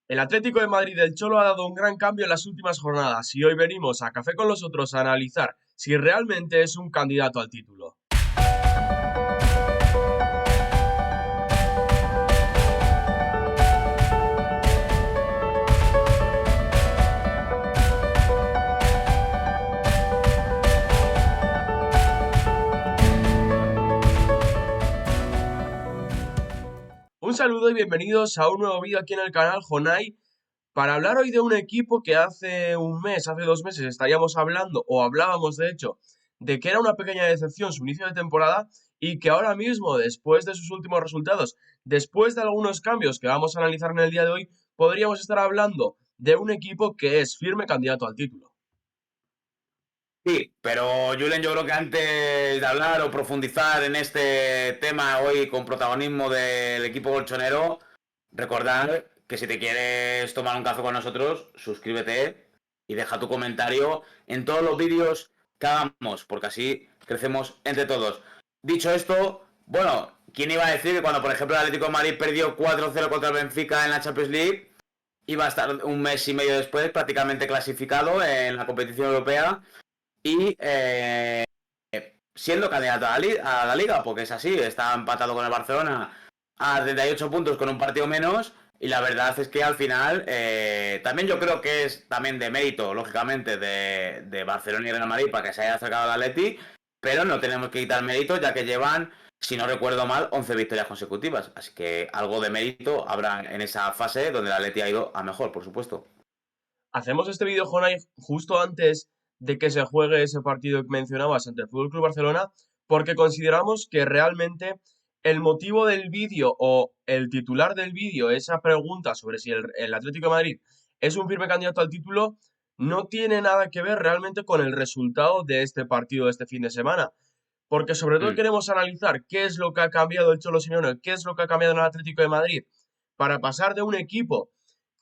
El Atlético de Madrid del Cholo ha dado un gran cambio en las últimas jornadas y hoy venimos a Café con los Otros a analizar si realmente es un candidato al título. Un saludo y bienvenidos a un nuevo vídeo aquí en el canal Jonai para hablar hoy de un equipo que hace un mes, hace 2 meses estaríamos hablando o hablábamos de hecho de que era una pequeña decepción su inicio de temporada y que ahora mismo, después de sus últimos resultados, después de algunos cambios que vamos a analizar en el día de hoy, podríamos estar hablando de un equipo que es firme candidato al título. Sí, pero Julen, yo creo que antes de hablar o profundizar en este tema hoy con protagonismo del equipo colchonero, recordar que si te quieres tomar un café con nosotros, suscríbete y deja tu comentario en todos los vídeos que hagamos, porque así crecemos entre todos. Dicho esto, bueno, ¿quién iba a decir que cuando, por ejemplo, el Atlético de Madrid perdió 4-0 contra el Benfica en la Champions League, iba a estar un mes y medio después prácticamente clasificado en la competición europea? Y siendo candidato a la liga, porque es así, está empatado con el Barcelona a 38 puntos con un partido menos. Y la verdad es que al final, también yo creo que es también de mérito, lógicamente, de Barcelona y Real Madrid para que se haya acercado al Atleti, pero no tenemos que quitar mérito ya que llevan, si no recuerdo mal, 11 victorias consecutivas. Así que algo de mérito habrá en esa fase donde el Atleti ha ido a mejor, por supuesto. Hacemos este vídeo, Jonai, justo antes de que se juegue ese partido que mencionabas ante el Fútbol Club Barcelona, porque consideramos que realmente el motivo del vídeo o el titular del vídeo, esa pregunta sobre si el Atlético de Madrid es un firme candidato al título, no tiene nada que ver realmente con el resultado de este partido de este fin de semana. Porque sobre todo Mm. queremos analizar qué es lo que ha cambiado el Cholo Simeone, qué es lo que ha cambiado en el Atlético de Madrid, para pasar de un equipo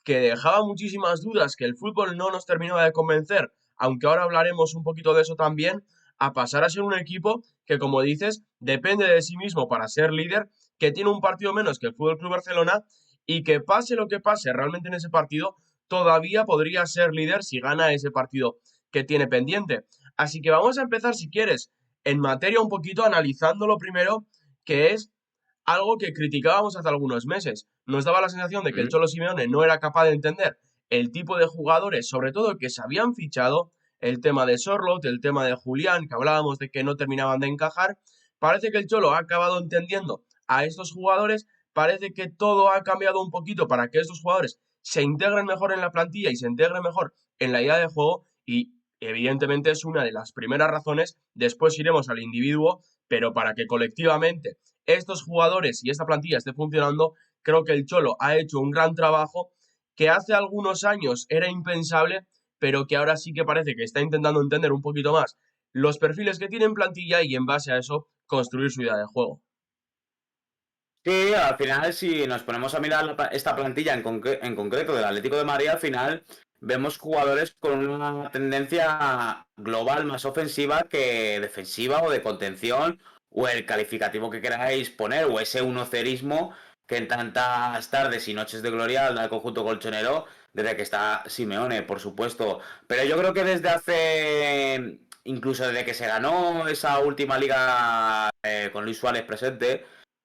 que dejaba muchísimas dudas, que el fútbol no nos terminaba de convencer, aunque ahora hablaremos un poquito de eso también, a pasar a ser un equipo que, como dices, depende de sí mismo para ser líder, que tiene un partido menos que el Fútbol Club Barcelona y que pase lo que pase realmente en ese partido, todavía podría ser líder si gana ese partido que tiene pendiente. Así que vamos a empezar, si quieres, en materia un poquito analizándolo primero, que es algo que criticábamos hace algunos meses. Nos daba la sensación de que el Mm. Cholo Simeone no era capaz de entender el tipo de jugadores, sobre todo que se habían fichado, el tema de Sorloth, el tema de Julián, que hablábamos de que no terminaban de encajar. Parece que el Cholo ha acabado entendiendo a estos jugadores, parece que todo ha cambiado un poquito para que estos jugadores se integren mejor en la plantilla y se integren mejor en la idea de juego y evidentemente es una de las primeras razones, después iremos al individuo, pero para que colectivamente estos jugadores y esta plantilla esté funcionando, creo que el Cholo ha hecho un gran trabajo que hace algunos años era impensable, pero que ahora sí que parece que está intentando entender un poquito más los perfiles que tiene en plantilla y en base a eso construir su idea de juego. Sí, al final, si nos ponemos a mirar esta plantilla en concreto del Atlético de Madrid, al final vemos jugadores con una tendencia global más ofensiva que defensiva o de contención, o el calificativo que queráis poner, o ese unocerismo que en tantas tardes y noches de gloria da el conjunto colchonero desde que está Simeone, por supuesto. Pero yo creo que desde hace, incluso desde que se ganó esa última liga con Luis Suárez presente,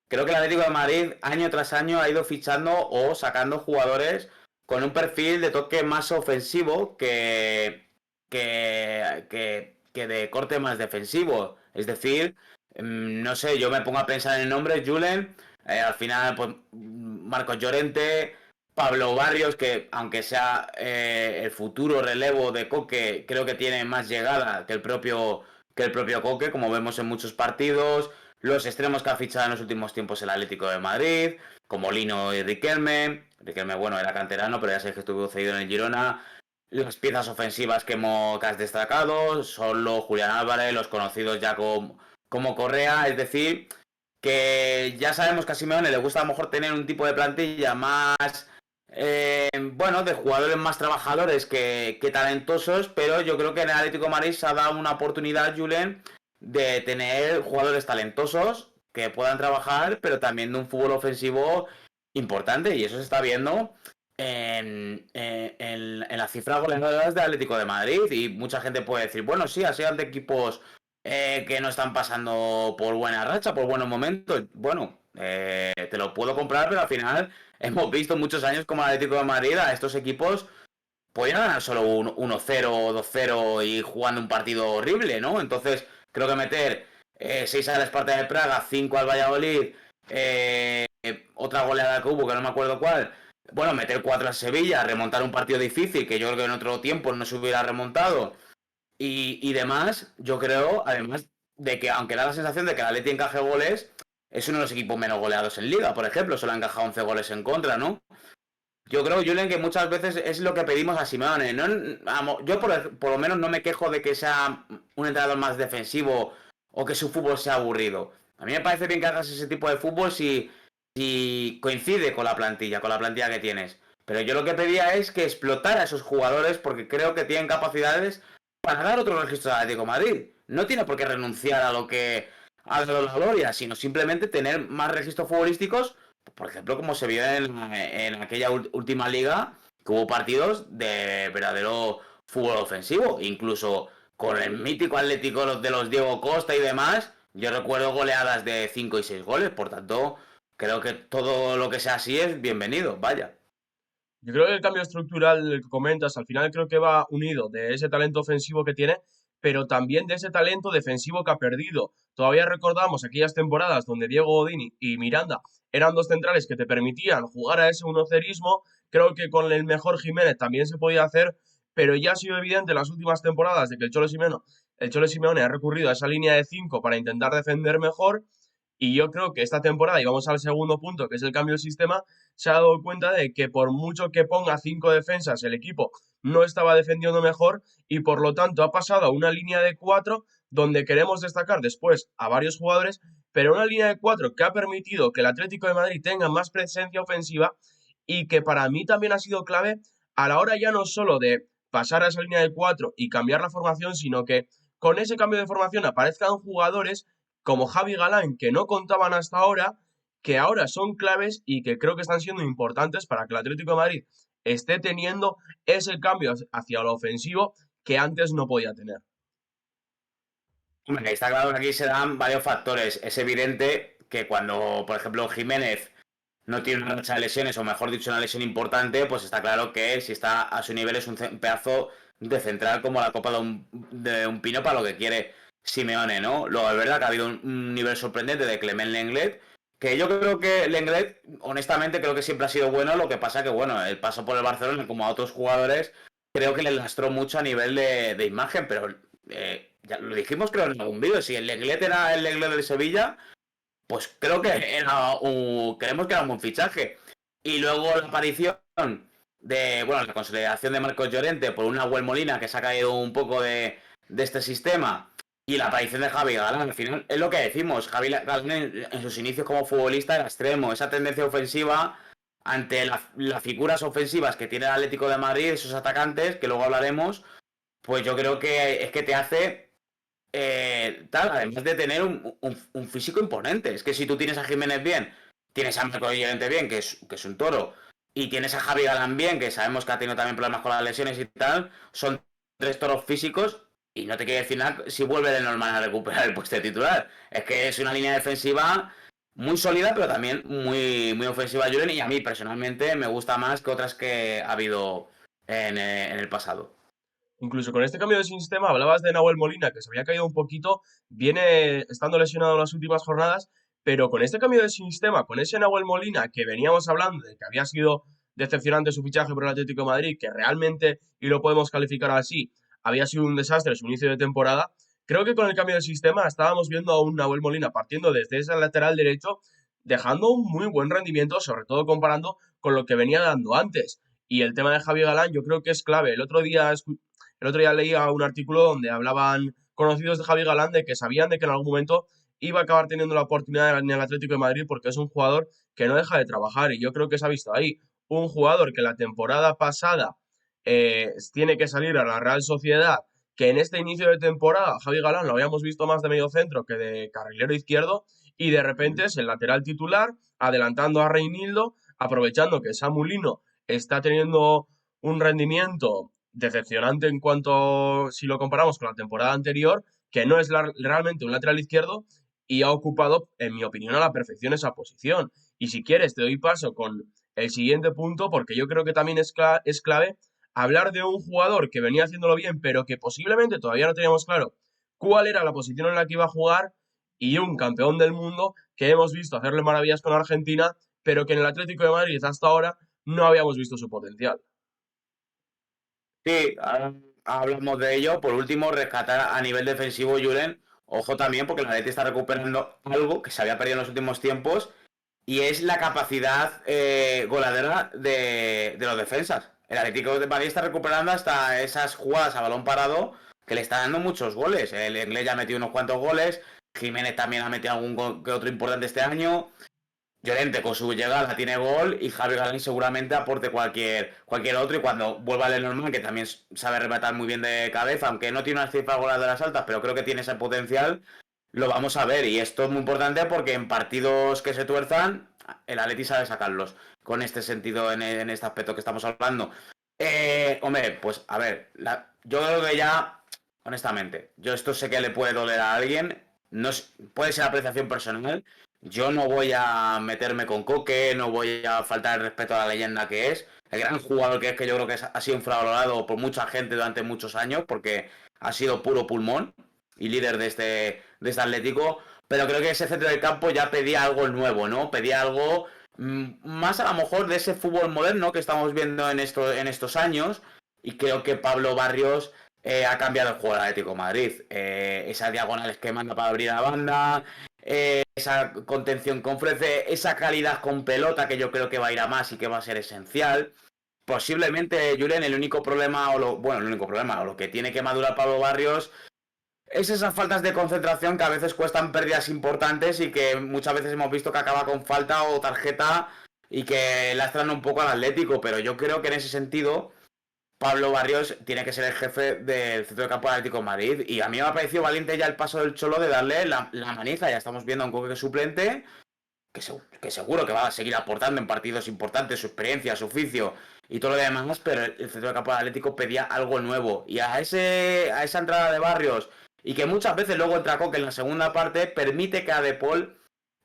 creo que el Atlético de Madrid año tras año ha ido fichando o sacando jugadores con un perfil de toque más ofensivo que de corte más defensivo. Es decir, no sé, yo me pongo a pensar en nombres, Julen, al final, pues Marcos Llorente, Pablo Barrios, que aunque sea el futuro relevo de Coque, creo que tiene más llegada que el propio Coque, como vemos en muchos partidos. Los extremos que ha fichado en los últimos tiempos el Atlético de Madrid, como Lino y Riquelme. Riquelme, bueno, era canterano, pero ya sé que estuvo cedido en el Girona. Las piezas ofensivas que has destacado, solo Julián Álvarez, los conocidos ya como Correa. Es decir, que ya sabemos que a Simeone le gusta a lo mejor tener un tipo de plantilla más, bueno, de jugadores más trabajadores que talentosos, pero yo creo que en el Atlético de Madrid se ha dado una oportunidad, Julen, de tener jugadores talentosos que puedan trabajar, pero también de un fútbol ofensivo importante, y eso se está viendo. en las cifras goleadoras del Atlético de Madrid. Y mucha gente puede decir, bueno, sí, ha sido ante equipos que no están pasando por buena racha, por buenos momentos. Bueno, te lo puedo comprar, pero al final hemos visto muchos años como el Atlético de Madrid a estos equipos podían ganar solo un 1-0 o 2-0 y jugando un partido horrible, ¿no? Entonces, creo que meter 6 al Esparta de Praga, 5 al Valladolid, otra goleada que hubo, que no me acuerdo cuál. Bueno, meter 4 al Sevilla, remontar un partido difícil, que yo creo que en otro tiempo no se hubiera remontado, y demás, yo creo, además de que, aunque da la sensación de que el Atleti encaje goles, es uno de los equipos menos goleados en Liga, por ejemplo, solo ha encajado 11 goles en contra, ¿no? Yo creo, Julen, que muchas veces es lo que pedimos a Simeone. No, yo por lo menos no me quejo de que sea un entrenador más defensivo o que su fútbol sea aburrido. A mí me parece bien que hagas ese tipo de fútbol si coincide con la plantilla que tienes. Pero yo lo que pedía es que explotara a esos jugadores porque creo que tienen capacidades para dar otro registro al Atlético de Madrid. No tiene por qué renunciar a lo que ha dado la gloria, sino simplemente tener más registros futbolísticos, por ejemplo, como se vio en aquella última liga, que hubo partidos de verdadero fútbol ofensivo, incluso con el mítico Atlético de los Diego Costa y demás, yo recuerdo goleadas de 5 y 6 goles, por tanto, creo que todo lo que sea así es bienvenido, vaya. Yo creo que el cambio estructural que comentas al final creo que va unido de ese talento ofensivo que tiene, pero también de ese talento defensivo que ha perdido. Todavía recordamos aquellas temporadas donde Diego Godín y Miranda eran dos centrales que te permitían jugar a ese unocerismo. Creo que con el mejor Jiménez también se podía hacer, pero ya ha sido evidente en las últimas temporadas de que el Cholo Simeone ha recurrido a esa línea de 5 para intentar defender mejor. Y yo creo que esta temporada, y vamos al segundo punto, que es el cambio de sistema, se ha dado cuenta de que por mucho que ponga 5 defensas, el equipo no estaba defendiendo mejor y por lo tanto ha pasado a una línea de 4 donde queremos destacar después a varios jugadores, pero una línea de 4 que ha permitido que el Atlético de Madrid tenga más presencia ofensiva y que para mí también ha sido clave a la hora ya no solo de pasar a esa línea de 4 y cambiar la formación, sino que con ese cambio de formación aparezcan jugadores como Javi Galán que no contaban hasta ahora, que ahora son claves y que creo que están siendo importantes para que el Atlético de Madrid esté teniendo ese cambio hacia lo ofensivo que antes no podía tener. Hombre, está claro que aquí se dan varios factores. Es evidente que cuando, por ejemplo, Jiménez no tiene una racha de lesiones, o mejor dicho, una lesión importante, pues está claro que si está a su nivel es un pedazo de central como la copa de un pino para lo que quiere Simeone, ¿no? Luego es verdad que ha habido un nivel sorprendente de Clement Lenglet, que yo creo que Lenglet, honestamente, creo que siempre ha sido bueno, lo que pasa que, bueno, el paso por el Barcelona, como a otros jugadores, creo que le lastró mucho a nivel de imagen, pero ya lo dijimos creo en algún vídeo, si el Lenglet era el Lenglet de Sevilla, pues creo que creemos que era un buen fichaje. Y luego la aparición bueno, la consolidación de Marcos Llorente por una Nahuel Molina que se ha caído un poco de este sistema y la aparición de Javi Galán, al final es lo que decimos, Javi Galán en sus inicios como futbolista era extremo, esa tendencia ofensiva ante las figuras ofensivas que tiene el Atlético de Madrid, esos atacantes, que luego hablaremos, pues yo creo que es que te hace además de tener un físico imponente. Es que si tú tienes a Jiménez bien, tienes a Marco Llorente bien, que es un toro, y tienes a Javi Galán bien, que sabemos que ha tenido también problemas con las lesiones y tal, son tres toros físicos y no te quiere decir nada si vuelve de normal a recuperar el puesto de titular. Es que es una línea defensiva muy sólida, pero también muy, muy ofensiva, Julen, y a mí personalmente me gusta más que otras que ha habido en el pasado. Incluso con este cambio de sistema, hablabas de Nahuel Molina, que se había caído un poquito, viene estando lesionado en las últimas jornadas, pero con este cambio de sistema, con ese Nahuel Molina que veníamos hablando de que había sido decepcionante su fichaje por el Atlético de Madrid, que realmente, y lo podemos calificar así, había sido un desastre su inicio de temporada, creo que con el cambio de sistema estábamos viendo a un Nahuel Molina partiendo desde ese lateral derecho, dejando un muy buen rendimiento, sobre todo comparando con lo que venía dando antes. Y el tema de Javi Galán yo creo que es clave. El otro día leía un artículo donde hablaban conocidos de Javi Galán de que sabían de que en algún momento iba a acabar teniendo la oportunidad en el Atlético de Madrid porque es un jugador que no deja de trabajar y yo creo que se ha visto ahí un jugador que la temporada pasada tiene que salir a la Real Sociedad, que en este inicio de temporada Javi Galán lo habíamos visto más de medio centro que de carrilero izquierdo y de repente es el lateral titular adelantando a Reinildo, aprovechando que Samu Lino está teniendo un rendimiento decepcionante en cuanto si lo comparamos con la temporada anterior, que no es realmente un lateral izquierdo y ha ocupado, en mi opinión, a la perfección esa posición. Y si quieres, te doy paso con el siguiente punto, porque yo creo que también es clave hablar de un jugador que venía haciéndolo bien, pero que posiblemente todavía no teníamos claro cuál era la posición en la que iba a jugar, y un campeón del mundo que hemos visto hacerle maravillas con Argentina, pero que en el Atlético de Madrid hasta ahora no habíamos visto su potencial. Sí, ahora hablamos de ello. Por último, rescatar a nivel defensivo, Julen. Ojo también, porque el Atleti está recuperando algo que se había perdido en los últimos tiempos, y es la capacidad goleadora de los defensas. El Atlético de Madrid está recuperando hasta esas jugadas a balón parado que le está dando muchos goles. El inglés ya ha metido unos cuantos goles. Jiménez también ha metido algún gol que otro importante este año. Llorente con su llegada tiene gol y Javi Galán seguramente aporte cualquier otro, y cuando vuelva Lenormand, que también sabe rematar muy bien de cabeza, aunque no tiene unas cifras goladoras altas, pero creo que tiene ese potencial, lo vamos a ver. Y esto es muy importante porque en partidos que se tuerzan, el Atleti sabe sacarlos, con este sentido, en este aspecto que estamos hablando. Hombre, pues a ver, yo creo que ya, honestamente, yo esto sé que le puede doler a alguien, no puede ser apreciación personal. Yo no voy a meterme con Coque, no voy a faltar el respeto a la leyenda que es, el gran jugador que es, que yo creo que ha sido infravalorado por mucha gente durante muchos años, porque ha sido puro pulmón y líder de este Atlético, pero creo que ese centro del campo ya pedía algo nuevo, ¿no? Pedía algo más a lo mejor de ese fútbol moderno que estamos viendo en estos años, y creo que Pablo Barrios ha cambiado el juego del Atlético de Madrid. Esas diagonales que manda para abrir la banda, esa contención que ofrece, esa calidad con pelota que yo creo que va a ir a más y que va a ser esencial. Posiblemente, Julen, el único problema, bueno, el único problema, o lo que tiene que madurar Pablo Barrios, es esas faltas de concentración que a veces cuestan pérdidas importantes y que muchas veces hemos visto que acaba con falta o tarjeta y que lastran un poco al Atlético. Pero yo creo que en ese sentido Pablo Barrios tiene que ser el jefe del centro de campo del Atlético de Madrid. Y a mí me ha parecido valiente ya el paso del Cholo de darle la manija. Ya estamos viendo a un Coque suplente que seguro que va a seguir aportando en partidos importantes su experiencia, su oficio y todo lo demás, pero el centro de campo del Atlético pedía algo nuevo. Y a esa entrada de Barrios, y que muchas veces luego entra Coque en la segunda parte, permite que a De Paul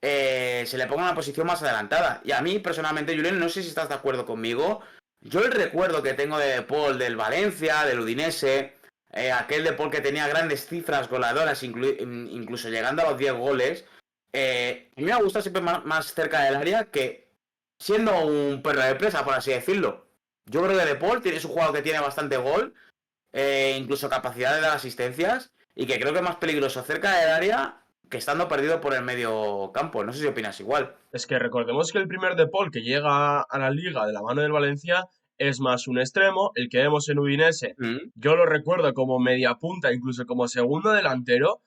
se le ponga una posición más adelantada. Y a mí, personalmente, Julen, no sé si estás de acuerdo conmigo. Yo el recuerdo que tengo de De Paul del Valencia, del Udinese, aquel De Paul que tenía grandes cifras goleadoras, incluso llegando a los 10 goles, a mí me gusta siempre más cerca del área, que siendo un perro de presa, por así decirlo. Yo creo que De Paul es un jugador que tiene bastante gol, incluso capacidad de dar asistencias, y que creo que es más peligroso cerca del área que estando perdido por el medio campo. No sé si opinas igual. Es que recordemos que el primer De Paul que llega a la liga de la mano del Valencia es más un extremo, el que vemos en Udinese. Mm, Yo lo recuerdo como media punta, incluso como segundo delantero,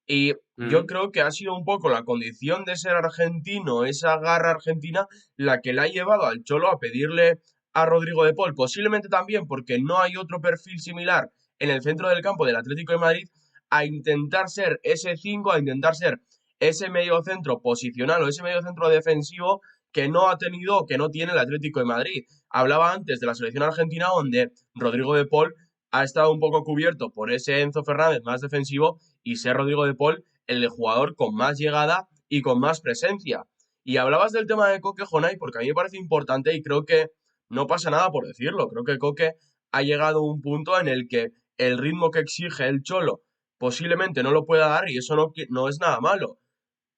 y yo mm. creo que ha sido un poco la condición de ser argentino, esa garra argentina, la que le ha llevado al Cholo a pedirle a Rodrigo De Paul, posiblemente también porque no hay otro perfil similar en el centro del campo del Atlético de Madrid, a intentar ser ese 5, a intentar ser ese medio centro posicional o ese medio centro defensivo que no ha tenido, que no tiene el Atlético de Madrid. Hablaba antes de la selección argentina, donde Rodrigo de Paul ha estado un poco cubierto por ese Enzo Fernández más defensivo, y ser Rodrigo de Paul el jugador con más llegada y con más presencia. Y hablabas del tema de Coque, Jonay, porque a mí me parece importante y creo que no pasa nada por decirlo. Creo que Coque ha llegado a un punto en el que el ritmo que exige el Cholo posiblemente no lo pueda dar, y eso no es nada malo.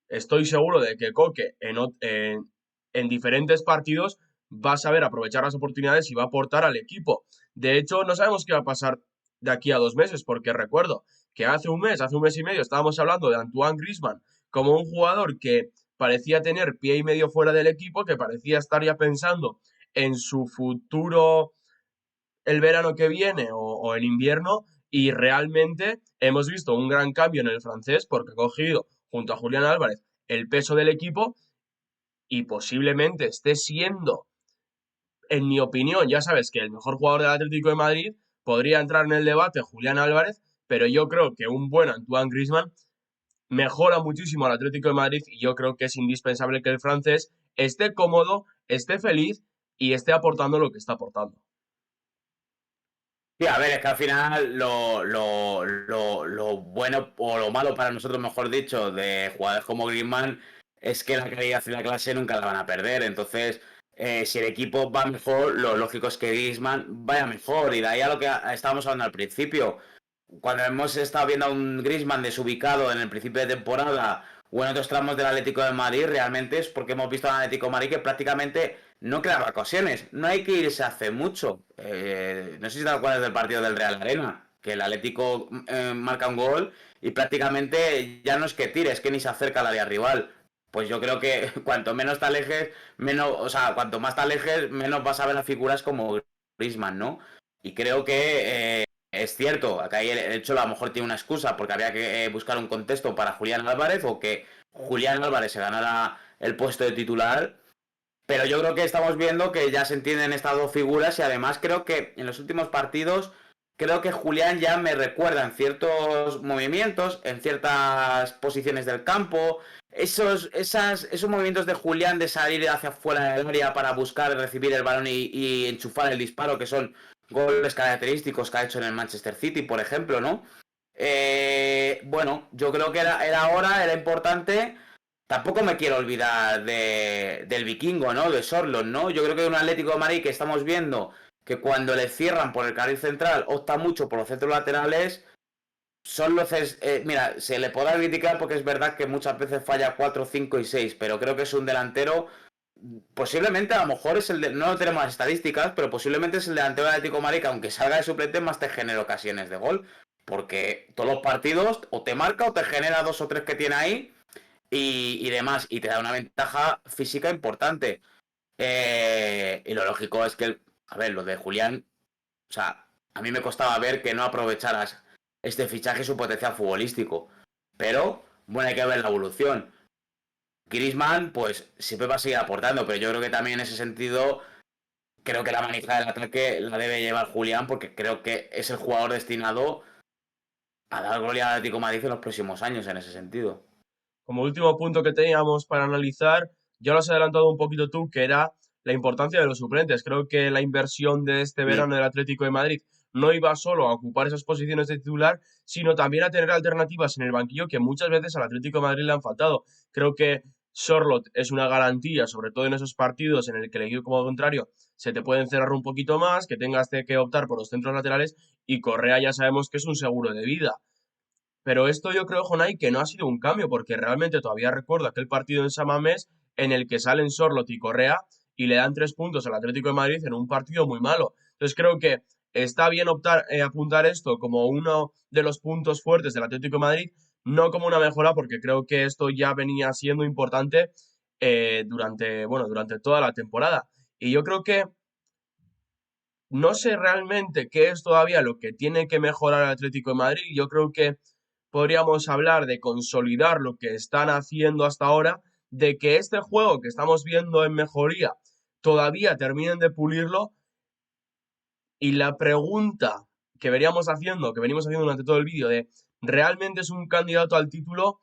Estoy seguro de que Coque en diferentes partidos va a saber aprovechar las oportunidades y va a aportar al equipo. De hecho, no sabemos qué va a pasar de aquí a 2 meses, porque recuerdo que hace un mes y medio, estábamos hablando de Antoine Griezmann como un jugador que parecía tener pie y medio fuera del equipo, que parecía estar ya pensando en su futuro el verano que viene o el invierno, y realmente hemos visto un gran cambio en el francés porque ha cogido junto a Julián Álvarez el peso del equipo, y posiblemente esté siendo, en mi opinión, ya sabes que el mejor jugador del Atlético de Madrid podría entrar en el debate Julián Álvarez, pero yo creo que un buen Antoine Griezmann mejora muchísimo al Atlético de Madrid, y yo creo que es indispensable que el francés esté cómodo, esté feliz y esté aportando lo que está aportando. Sí, a ver, es que al final lo bueno o lo malo para nosotros, mejor dicho, de jugadores como Griezmann es que la calidad y la clase nunca la van a perder. Entonces, si el equipo va mejor, lo lógico es que Griezmann vaya mejor. Y de ahí a lo que estábamos hablando al principio. Cuando hemos estado viendo a un Griezmann desubicado en el principio de temporada o en otros tramos del Atlético de Madrid, realmente es porque hemos visto al Atlético de Madrid que prácticamente no creaba ocasiones. No hay que irse hace mucho. No sé si te acuerdas del partido del Real Arena, que el Atlético marca un gol y prácticamente ya no es que tire, es que ni se acerca al área rival. Pues yo creo que cuanto menos te alejes, menos, o sea, cuanto más te alejes, menos vas a ver las figuras como Griezmann, ¿no? Y creo que es cierto, acá el hecho a lo mejor tiene una excusa porque había que buscar un contexto para Julián Álvarez o que Julián Álvarez se ganara el puesto de titular, pero yo creo que estamos viendo que ya se entienden estas dos figuras y además creo que en los últimos partidos, creo que Julián ya me recuerda en ciertos movimientos, en ciertas posiciones del campo, esos movimientos de Julián de salir hacia afuera del área para buscar recibir el balón y enchufar el disparo, que son goles característicos que ha hecho en el Manchester City, por ejemplo, ¿no? Bueno, yo creo que era hora, era importante. Tampoco me quiero olvidar del vikingo, ¿no? De Sorlot, ¿no? Yo creo que un Atlético de Madrid que estamos viendo que cuando le cierran por el carril central opta mucho por los centros laterales. Sorlot es, mira, se le podrá criticar porque es verdad que muchas veces falla 4, 5 y 6, pero creo que es un delantero. Posiblemente a lo mejor es no lo tenemos las estadísticas, pero posiblemente es el delantero del Atlético de Madrid que aunque salga de suplente más te genera ocasiones de gol. Porque todos los partidos o te marca o te genera dos o tres que tiene ahí y demás, y te da una ventaja física importante. Y lo lógico es que, a ver, lo de Julián, o sea, a mí me costaba ver que no aprovecharas este fichaje y su potencial futbolístico. Pero, bueno, hay que ver la evolución. Griezmann, pues siempre va a seguir aportando, pero yo creo que también en ese sentido, creo que la manija del ataque la debe llevar Julián, porque creo que es el jugador destinado a dar gloria al Atlético de Madrid en los próximos años en ese sentido. Como último punto que teníamos para analizar, ya lo has adelantado un poquito tú, que era la importancia de los suplentes. Creo que la inversión de este Mm. verano del Atlético de Madrid no iba solo a ocupar esas posiciones de titular, sino también a tener alternativas en el banquillo que muchas veces al Atlético de Madrid le han faltado. Creo que Sorlot es una garantía, sobre todo en esos partidos en el que el equipo como contrario se te puede encerrar un poquito más, que tengas que optar por los centros laterales, y Correa ya sabemos que es un seguro de vida. Pero esto yo creo, Jonay, que no ha sido un cambio, porque realmente todavía recuerdo aquel partido en San Mamés en el que salen Sorlot y Correa y le dan 3 puntos al Atlético de Madrid en un partido muy malo. Entonces creo que está bien apuntar esto como uno de los puntos fuertes del Atlético de Madrid, no como una mejora, porque creo que esto ya venía siendo importante durante toda la temporada. Y yo creo que no sé realmente qué es todavía lo que tiene que mejorar el Atlético de Madrid. Yo creo que podríamos hablar de consolidar lo que están haciendo hasta ahora, de que este juego que estamos viendo en mejoría todavía terminen de pulirlo. Y la pregunta que veníamos haciendo, que venimos haciendo durante todo el vídeo, de ¿realmente es un candidato al título?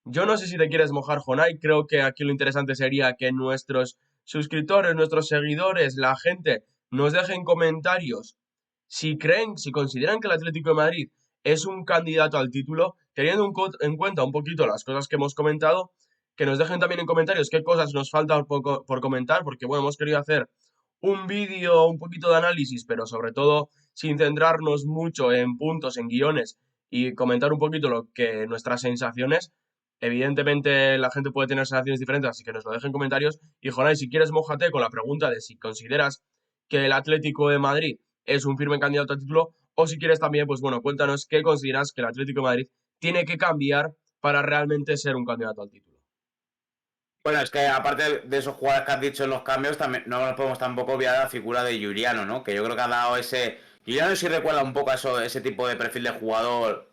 Yo no sé si te quieres mojar, Jonay. Creo que aquí lo interesante sería que nuestros suscriptores, nuestros seguidores, la gente, nos dejen comentarios si creen, si consideran que el Atlético de Madrid es un candidato al título, teniendo en cuenta un poquito las cosas que hemos comentado, que nos dejen también en comentarios qué cosas nos faltan por comentar, porque bueno, hemos querido hacer un vídeo, un poquito de análisis, pero sobre todo sin centrarnos mucho en puntos, en guiones y comentar un poquito lo que nuestras sensaciones. Evidentemente la gente puede tener sensaciones diferentes, así que nos lo dejen en comentarios. Y Jonay, si quieres, mójate con la pregunta de si consideras que el Atlético de Madrid es un firme candidato al título, o si quieres también, pues bueno, cuéntanos qué consideras que el Atlético de Madrid tiene que cambiar para realmente ser un candidato al título. Bueno, es que aparte de esos jugadores que has dicho en los cambios, también no nos podemos tampoco olvidar la figura de Juliano, ¿no? Que yo creo que ha dado ese. Juliano sí recuerda un poco a ese tipo de perfil de jugador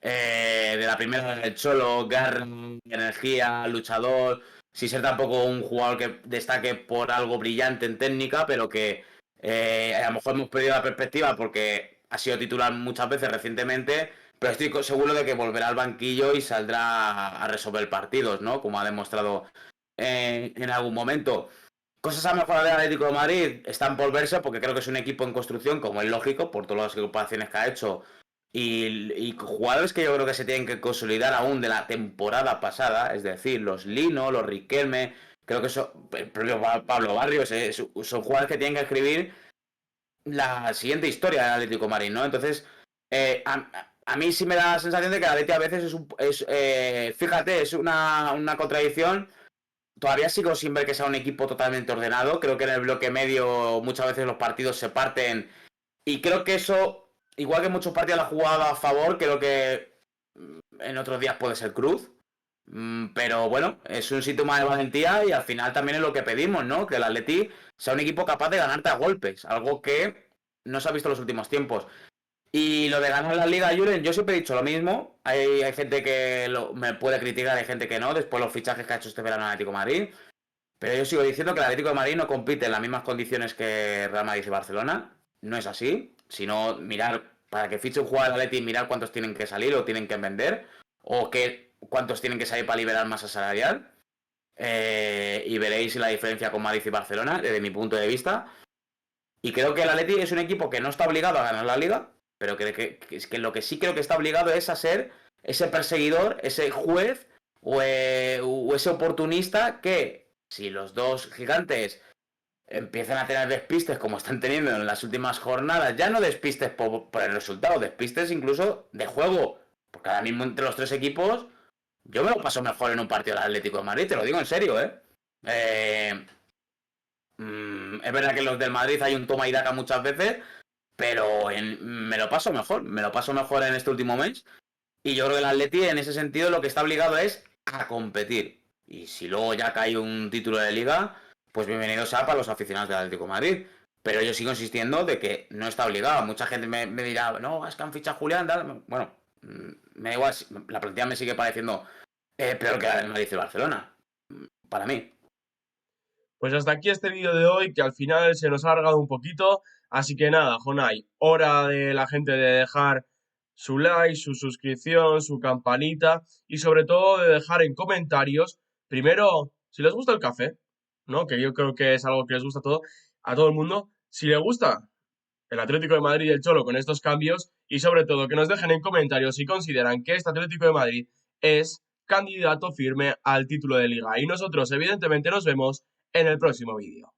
de la primera del Cholo, garra, energía, luchador, sin ser tampoco un jugador que destaque por algo brillante en técnica, pero que a lo mejor hemos perdido la perspectiva porque ha sido titular muchas veces recientemente, pero estoy seguro de que volverá al banquillo y saldrá a resolver partidos, ¿no? Como ha demostrado en algún momento. Cosas a mejorar del Atlético de Madrid están por verse porque creo que es un equipo en construcción, como es lógico, por todas las ocupaciones que ha hecho. Y jugadores que yo creo que se tienen que consolidar aún de la temporada pasada, es decir, los Lino, los Riquelme, creo que son, el propio Pablo Barrios, son jugadores que tienen que escribir la siguiente historia del Atlético de Madrid, ¿no? Entonces, a mí sí me da la sensación de que el Atlético a veces fíjate, es una contradicción. Todavía sigo sin ver que sea un equipo totalmente ordenado. Creo que en el bloque medio muchas veces los partidos se parten. Y creo que eso, igual que muchos partidos lo han jugado a favor, creo que en otros días puede ser cruz. Pero bueno, es un síntoma de valentía y al final también es lo que pedimos, ¿no? Que el Atleti sea un equipo capaz de ganarte a golpes. Algo que no se ha visto en los últimos tiempos. Y lo de ganar la Liga, Julen, yo siempre he dicho lo mismo. Hay gente que me puede criticar, hay gente que no, después de los fichajes que ha hecho este verano el Atlético de Madrid. Pero yo sigo diciendo que el Atlético de Madrid no compite en las mismas condiciones que Real Madrid y Barcelona. No es así. Sino mirar, para que fiche un jugador del Atlético, mirar cuántos tienen que salir o tienen que vender. O cuántos tienen que salir para liberar masa salarial. Y veréis la diferencia con Madrid y Barcelona, desde mi punto de vista. Y creo que el Atlético es un equipo que no está obligado a ganar la Liga, pero que lo que sí creo que está obligado es a ser ese perseguidor, ese juez o ese oportunista que, si los dos gigantes empiezan a tener despistes como están teniendo en las últimas jornadas, ya no despistes por el resultado, despistes incluso de juego, porque ahora mismo entre los tres equipos yo me lo paso mejor en un partido del Atlético de Madrid, te lo digo en serio, ¿eh? Eh, es verdad que en los del Madrid hay un toma y daca muchas veces, pero me lo paso mejor en este último mes. Y yo creo que el Atleti en ese sentido lo que está obligado es a competir. Y si luego ya cae un título de liga, pues bienvenido sea para los aficionados del Atlético de Madrid. Pero yo sigo insistiendo de que no está obligado. Mucha gente me dirá, no, es que han fichado a Julián, tal. Bueno, me da igual, la plantilla me sigue pareciendo peor que la del Madrid y Barcelona. Para mí. Pues hasta aquí este vídeo de hoy, que al final se nos ha alargado un poquito. Así que nada, Jonay, hora de la gente de dejar su like, su suscripción, su campanita y sobre todo de dejar en comentarios, primero, si les gusta el café, ¿no? Que yo creo que es algo que les gusta a todo el mundo. Si les gusta el Atlético de Madrid y el Cholo con estos cambios y sobre todo que nos dejen en comentarios si consideran que este Atlético de Madrid es candidato firme al título de liga. Y nosotros evidentemente nos vemos en el próximo vídeo.